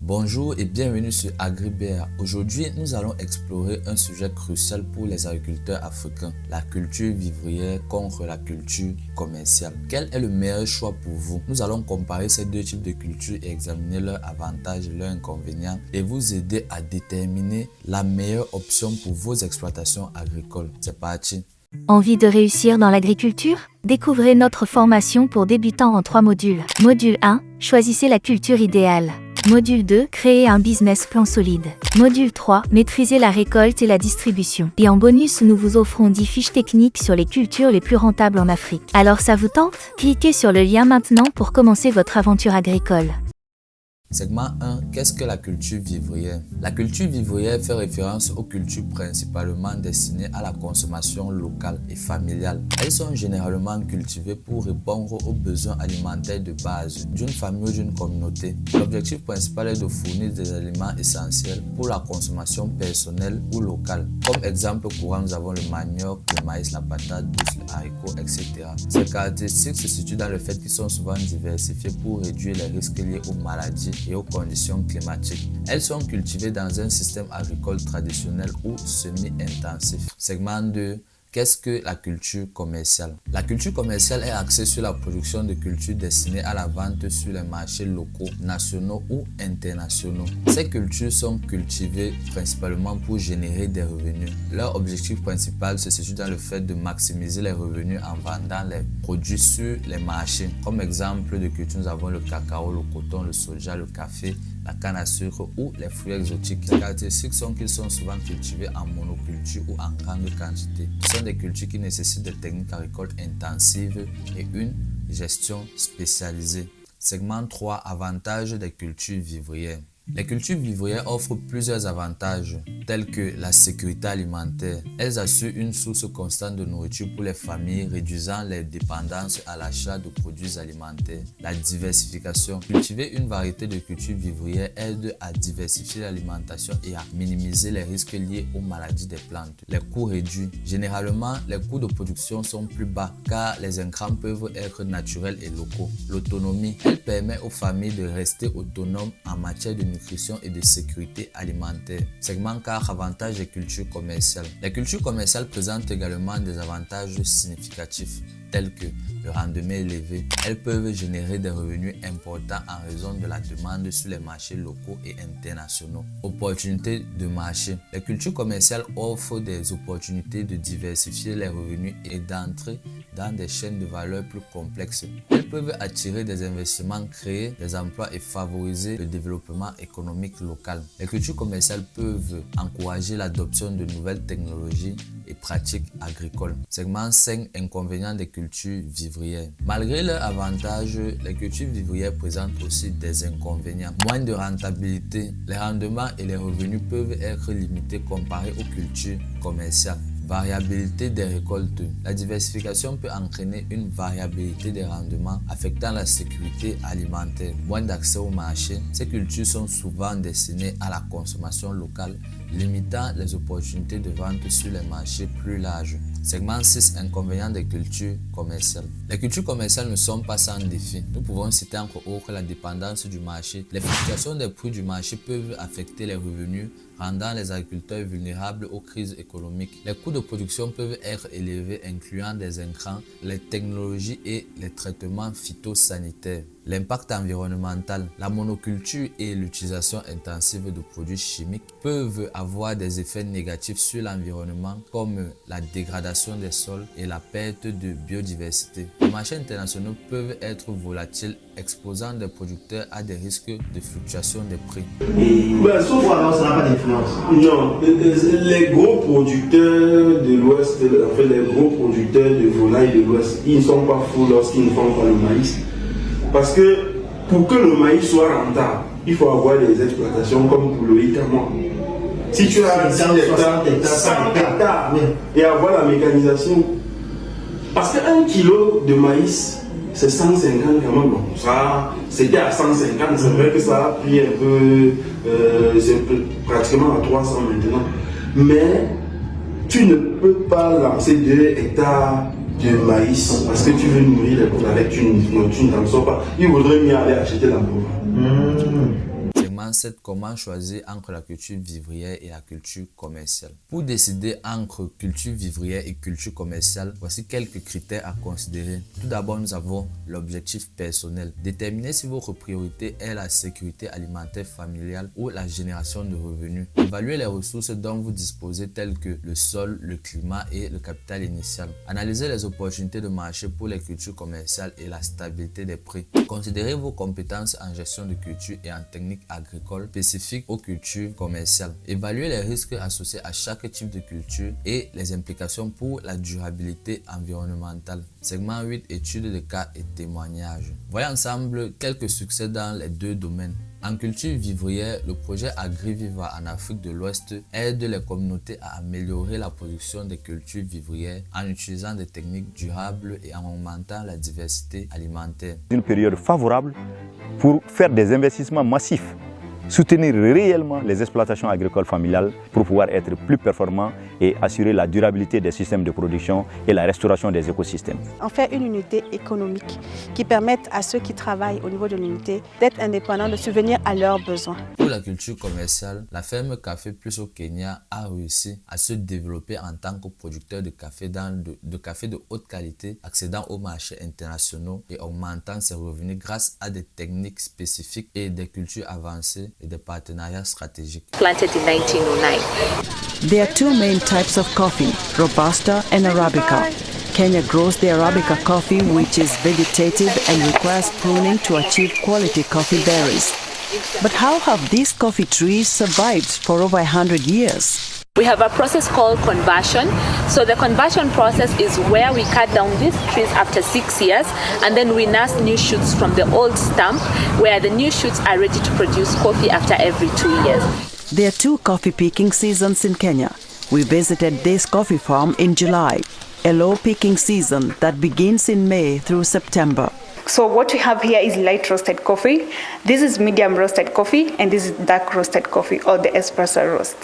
Bonjour et bienvenue sur AgriBR. Aujourd'hui, nous allons explorer un sujet crucial pour les agriculteurs africains, la culture vivrière contre la culture commerciale. Quel est le meilleur choix pour vous? Nous allons comparer ces deux types de cultures et examiner leurs avantages et leurs inconvénients et vous aider à déterminer la meilleure option pour vos exploitations agricoles. C'est parti! Envie de réussir dans l'agriculture? Découvrez notre formation pour débutants en 3 modules. Module 1, choisissez la culture idéale. Module 2, créez un business plan solide. Module 3, maîtrisez la récolte et la distribution. Et en bonus, nous vous offrons 10 fiches techniques sur les cultures les plus rentables en Afrique. Alors ça vous tente? Cliquez sur le lien maintenant pour commencer votre aventure agricole. Segment 1. Qu'est-ce que la culture vivrière? La culture vivrière fait référence aux cultures principalement destinées à la consommation locale et familiale. Elles sont généralement cultivées pour répondre aux besoins alimentaires de base d'une famille ou d'une communauté. L'objectif principal est de fournir des aliments essentiels pour la consommation personnelle ou locale. Comme exemple courant, nous avons le manioc, le maïs, la patate douce, les haricots, etc. Ces caractéristiques se situent dans le fait qu'ils sont souvent diversifiés pour réduire les risques liés aux maladies et aux conditions climatiques. Elles sont cultivées dans un système agricole traditionnel ou semi-intensif. Segment 2. Qu'est-ce que la culture commerciale? La culture commerciale est axée sur la production de cultures destinées à la vente sur les marchés locaux, nationaux ou internationaux. Ces cultures sont cultivées principalement pour générer des revenus. Leur objectif principal se situe dans le fait de maximiser les revenus en vendant les produits sur les marchés. Comme exemple de culture, nous avons le cacao, le coton, le soja, le café, la canne à sucre ou les fruits exotiques. Les caractéristiques sont qu'ils sont souvent cultivés en monoculture ou en grande quantité. Ce sont des cultures qui nécessitent des techniques agricoles intensives et une gestion spécialisée. Segment 3. Avantages des cultures vivrières. Les cultures vivrières offrent plusieurs avantages, tels que la sécurité alimentaire. Elles assurent une source constante de nourriture pour les familles, réduisant les dépendances à l'achat de produits alimentaires. La diversification. Cultiver une variété de cultures vivrières aide à diversifier l'alimentation et à minimiser les risques liés aux maladies des plantes. Les coûts réduits. Généralement, les coûts de production sont plus bas car les intrants peuvent être naturels et locaux. L'autonomie. Elle permet aux familles de rester autonomes en matière de nutrition et de sécurité alimentaire. Segment 4. Avantages des cultures commerciales. Les cultures commerciales présentent également des avantages significatifs tels que le rendement élevé. Elles peuvent générer des revenus importants en raison de la demande sur les marchés locaux et internationaux. Opportunités de marché. Les cultures commerciales offrent des opportunités de diversifier les revenus et d'entrer dans des chaînes de valeur plus complexes. Elles peuvent attirer des investissements, créer des emplois et favoriser le développement économique local. Les cultures commerciales peuvent encourager l'adoption de nouvelles technologies et pratiques agricoles. Segment 5. Inconvénients des cultures vivrières. Malgré leurs avantages, les cultures vivrières présentent aussi des inconvénients. Moins de rentabilité. Les rendements et les revenus peuvent être limités comparés aux cultures commerciales. Variabilité des récoltes. La diversification peut entraîner une variabilité des rendements affectant la sécurité alimentaire. Moins d'accès au marché. Ces cultures sont souvent destinées à la consommation locale, limitant les opportunités de vente sur les marchés plus larges. Segment 6. Inconvénients des cultures commerciales. Les cultures commerciales ne sont pas sans défi. Nous pouvons citer entre autres la dépendance du marché. Les fluctuations des prix du marché peuvent affecter les revenus, rendant les agriculteurs vulnérables aux crises économiques. Les coûts de production peuvent être élevés, incluant des intrants, les technologies et les traitements phytosanitaires. L'impact environnemental. La monoculture et l'utilisation intensive de produits chimiques peuvent avoir des effets négatifs sur l'environnement comme la dégradation des sols et la perte de biodiversité. Les marchés internationaux peuvent être volatiles, exposant des producteurs à des risques de fluctuation des prix. Sauf alors, ça n'a pas d'influence. Non, les gros producteurs de l'Ouest, en fait, les gros producteurs de volailles de l'Ouest, ils ne sont pas fous lorsqu'ils ne font pas le maïs. Parce que pour que le maïs soit rentable, il faut avoir des exploitations comme pour le Itaman. Si tu as 100 hectares et avoir la mécanisation, parce qu'un kilo de maïs, c'est 150 quand même. Bon, ça, c'était à 150, c'est vrai que ça a pris un peu, c'est pratiquement à 300 maintenant. Mais tu ne peux pas lancer 2 hectares de maïs parce que tu veux nourrir les pauvres avec tu ne t'en sors pas. Il vaudrait mieux aller acheter la pauvre. Segment 7, comment choisir entre la culture vivrière et la culture commerciale. Pour décider entre culture vivrière et culture commerciale, voici quelques critères à considérer. Tout d'abord, nous avons l'objectif personnel. Déterminez si votre priorité est la sécurité alimentaire familiale ou la génération de revenus. Évaluez les ressources dont vous disposez telles que le sol, le climat et le capital initial. Analysez les opportunités de marché pour les cultures commerciales et la stabilité des prix. Considérez vos compétences en gestion de culture et en techniques agricoles spécifiques aux cultures commerciales. Évaluez les risques associés à chaque type de culture et les implications pour la durabilité environnementale. Segment 8, études de cas et témoignages. Voyons ensemble quelques succès dans les deux domaines. En culture vivrière, le projet AgriViva en Afrique de l'Ouest aide les communautés à améliorer la production des cultures vivrières en utilisant des techniques durables et en augmentant la diversité alimentaire. Une période favorable pour faire des investissements massifs, soutenir réellement les exploitations agricoles familiales pour pouvoir être plus performants et assurer la durabilité des systèmes de production et la restauration des écosystèmes. On fait une unité économique qui permette à ceux qui travaillent au niveau de l'unité d'être indépendants, de subvenir à leurs besoins. Pour la culture commerciale, la ferme Café Plus au Kenya a réussi à se développer en tant que producteur de café de haute qualité, accédant aux marchés internationaux et augmentant ses revenus grâce à des techniques spécifiques et des cultures avancées et des partenariats stratégiques. Planted in 1909. There are two main types of coffee, Robusta and Arabica. Kenya grows the Arabica coffee, which is vegetative and requires pruning to achieve quality coffee berries. But how have these coffee trees survived for over 100 years? We have a process called conversion. So the conversion process is where we cut down these trees after 6 years and then we nurse new shoots from the old stump where the new shoots are ready to produce coffee after every 2 years. There are two coffee picking seasons in Kenya. We visited this coffee farm in July, a low picking season that begins in May through September. So what we have here is light roasted coffee, this is medium roasted coffee, and this is dark roasted coffee or the espresso roast.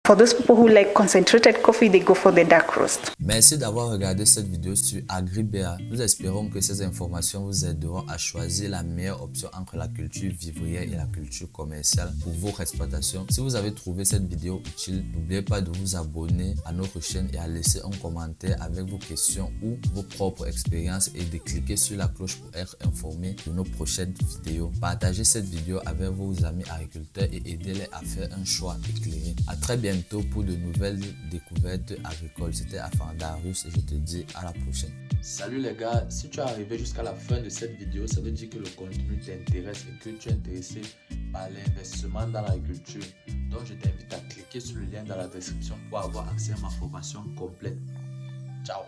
For those people who like concentrated coffee, they go for the dark roast. Merci d'avoir regardé cette vidéo sur AgriBA. Nous espérons que ces informations vous aideront à choisir la meilleure option entre la culture vivrière et la culture commerciale pour votre exploitation. Si vous avez trouvé cette vidéo utile, n'oubliez pas de vous abonner à notre chaîne et à laisser un commentaire avec vos questions ou vos propres expériences et de cliquer sur la cloche pour être informé de nos prochaines vidéos. Partagez cette vidéo avec vos amis agriculteurs et aidez-les à faire un choix éclairé. À très bientôt pour de nouvelles découvertes agricoles. C'était Afandarus et je te dis à la prochaine. Salut les gars, si tu es arrivé jusqu'à la fin de cette vidéo, ça veut dire que le contenu t'intéresse et que tu es intéressé par l'investissement dans l'agriculture. Donc je t'invite à cliquer sur le lien dans la description pour avoir accès à ma formation complète. Ciao.